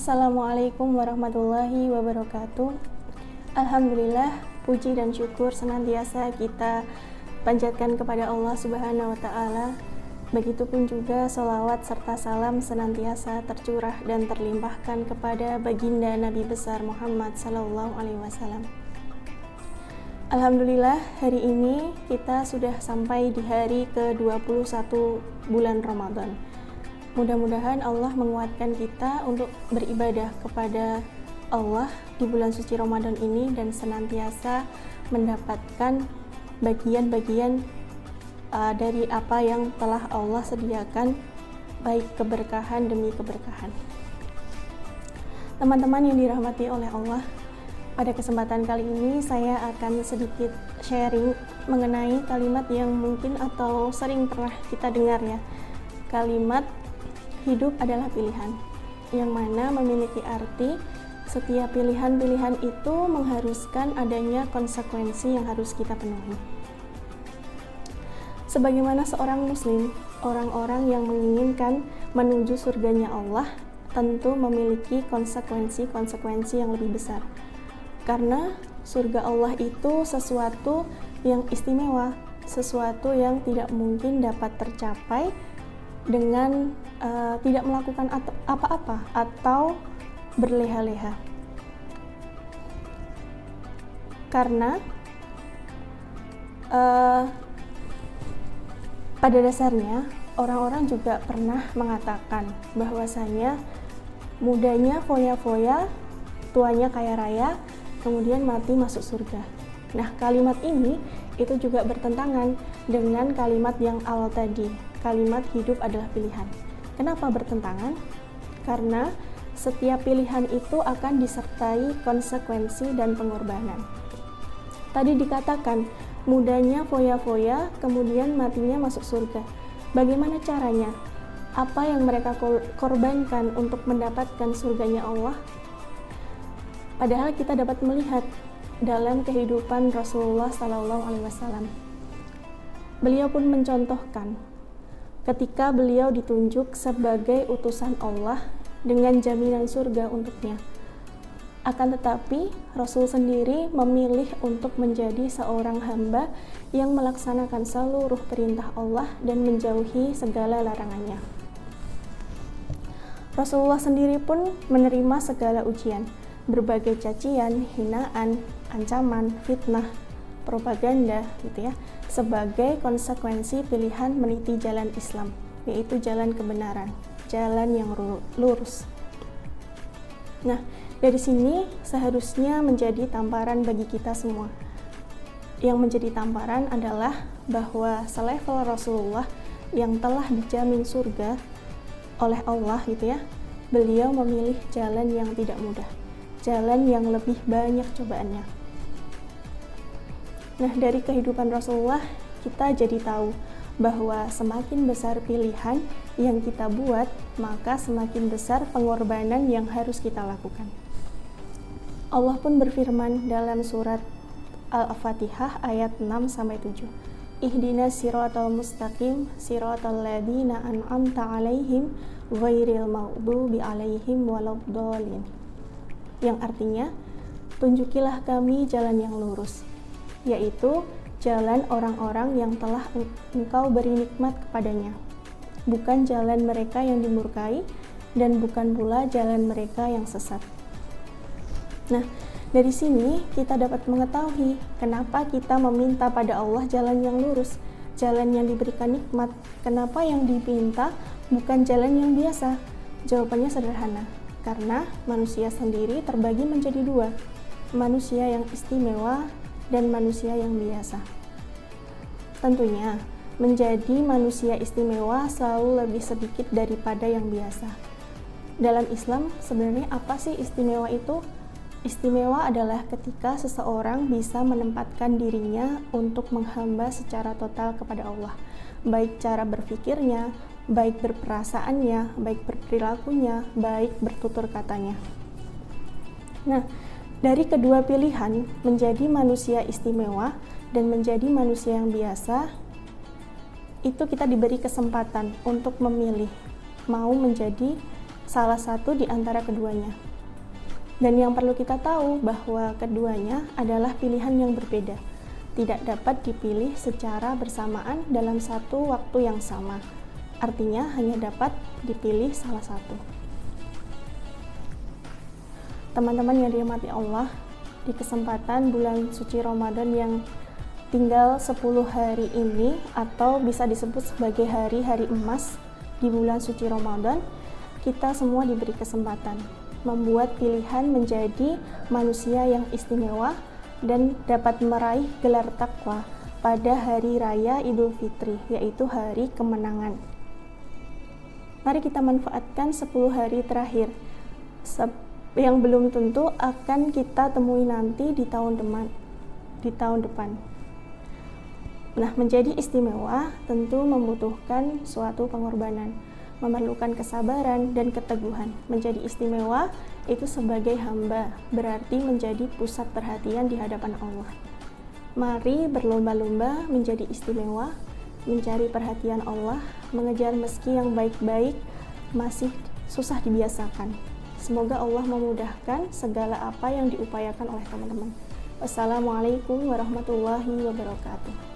Assalamualaikum warahmatullahi wabarakatuh. Alhamdulillah, puji dan syukur senantiasa kita panjatkan kepada Allah Subhanahu wa Ta'ala. Begitupun juga sholawat serta salam senantiasa tercurah dan terlimpahkan kepada baginda Nabi besar Muhammad Sallallahu Alaihi Wasallam. Alhamdulillah, hari ini kita sudah sampai di hari ke-21 bulan Ramadan. Mudah-mudahan Allah menguatkan kita untuk beribadah kepada Allah di bulan suci Ramadan ini dan senantiasa mendapatkan bagian-bagian dari apa yang telah Allah sediakan, baik keberkahan demi keberkahan. Teman-teman yang dirahmati oleh Allah, pada kesempatan kali ini saya akan sedikit sharing mengenai kalimat yang mungkin atau sering pernah kita dengar ya. Kalimat hidup adalah pilihan, yang mana memiliki arti setiap pilihan-pilihan itu mengharuskan adanya konsekuensi yang harus kita penuhi. Sebagaimana seorang muslim, orang-orang yang menginginkan menuju surganya Allah tentu memiliki konsekuensi-konsekuensi yang lebih besar. Karena surga Allah itu sesuatu yang istimewa, sesuatu yang tidak mungkin dapat tercapai dengan tidak melakukan apa-apa atau berleha-leha. Karena pada dasarnya orang-orang juga pernah mengatakan bahwasanya mudanya foya-foya, tuanya kaya raya, kemudian mati masuk surga. Nah, kalimat ini itu juga bertentangan dengan kalimat yang awal tadi, kalimat hidup adalah pilihan. Kenapa bertentangan? Karena setiap pilihan itu akan disertai konsekuensi dan pengorbanan. Tadi dikatakan, mudanya foya-foya, kemudian matinya masuk surga. Bagaimana caranya? Apa yang mereka korbankan untuk mendapatkan surganya Allah? Padahal kita dapat melihat dalam kehidupan Rasulullah SAW. Beliau pun mencontohkan ketika beliau ditunjuk sebagai utusan Allah dengan jaminan surga untuknya. Akan tetapi, Rasul sendiri memilih untuk menjadi seorang hamba yang melaksanakan seluruh perintah Allah dan menjauhi segala larangannya. Rasulullah sendiri pun menerima segala ujian, berbagai cacian, hinaan, ancaman, fitnah, propaganda gitu ya, sebagai konsekuensi pilihan meniti jalan Islam, yaitu jalan kebenaran, jalan yang lurus. Nah, dari sini seharusnya menjadi tamparan bagi kita semua. Yang menjadi tamparan adalah bahwa selevel Rasulullah yang telah dijamin surga oleh Allah gitu ya, beliau memilih jalan yang tidak mudah, jalan yang lebih banyak cobaannya. Nah, dari kehidupan Rasulullah kita jadi tahu bahwa semakin besar pilihan yang kita buat, maka semakin besar pengorbanan yang harus kita lakukan. Allah pun berfirman dalam surat Al-Fatihah ayat 6-7. Ihdinas siratal mustaqim siratal ladzina an'amta 'alaihim ghairil maghdubi alaihim waladdallin. Yang artinya, tunjukilah kami jalan yang lurus, yaitu jalan orang-orang yang telah Engkau beri nikmat kepadanya, bukan jalan mereka yang dimurkai dan bukan pula jalan mereka yang sesat. Nah, dari sini kita dapat mengetahui kenapa kita meminta pada Allah jalan yang lurus, jalan yang diberikan nikmat. Kenapa yang dipinta bukan jalan yang biasa? Jawabannya sederhana, karena manusia sendiri terbagi menjadi dua, manusia yang istimewa dan manusia yang biasa. Tentunya, menjadi manusia istimewa selalu lebih sedikit daripada yang biasa. Dalam Islam, sebenarnya apa sih istimewa itu? Istimewa adalah ketika seseorang bisa menempatkan dirinya untuk menghamba secara total kepada Allah, baik cara berpikirnya, baik berperasaannya, baik berperilakunya, baik bertutur katanya. Nah, dari kedua pilihan, menjadi manusia istimewa dan menjadi manusia yang biasa, itu kita diberi kesempatan untuk memilih mau menjadi salah satu di antara keduanya. Dan yang perlu kita tahu bahwa keduanya adalah pilihan yang berbeda, tidak dapat dipilih secara bersamaan dalam satu waktu yang sama. Artinya hanya dapat dipilih salah satu. Teman-teman yang dirahmati Allah, di kesempatan bulan suci Ramadan yang tinggal 10 hari ini, atau bisa disebut sebagai hari-hari emas di bulan suci Ramadan, kita semua diberi kesempatan membuat pilihan menjadi manusia yang istimewa dan dapat meraih gelar takwa pada hari raya Idul Fitri, yaitu hari kemenangan. Mari kita manfaatkan 10 hari terakhir yang belum tentu akan kita temui nanti di tahun depan. Nah, menjadi istimewa tentu membutuhkan suatu pengorbanan, memerlukan kesabaran dan keteguhan. Menjadi istimewa itu sebagai hamba, berarti menjadi pusat perhatian di hadapan Allah. Mari berlomba-lomba menjadi istimewa, mencari perhatian Allah, mengejar meski yang baik-baik masih susah dibiasakan. Semoga Allah memudahkan segala apa yang diupayakan oleh teman-teman. Wassalamualaikum warahmatullahi wabarakatuh.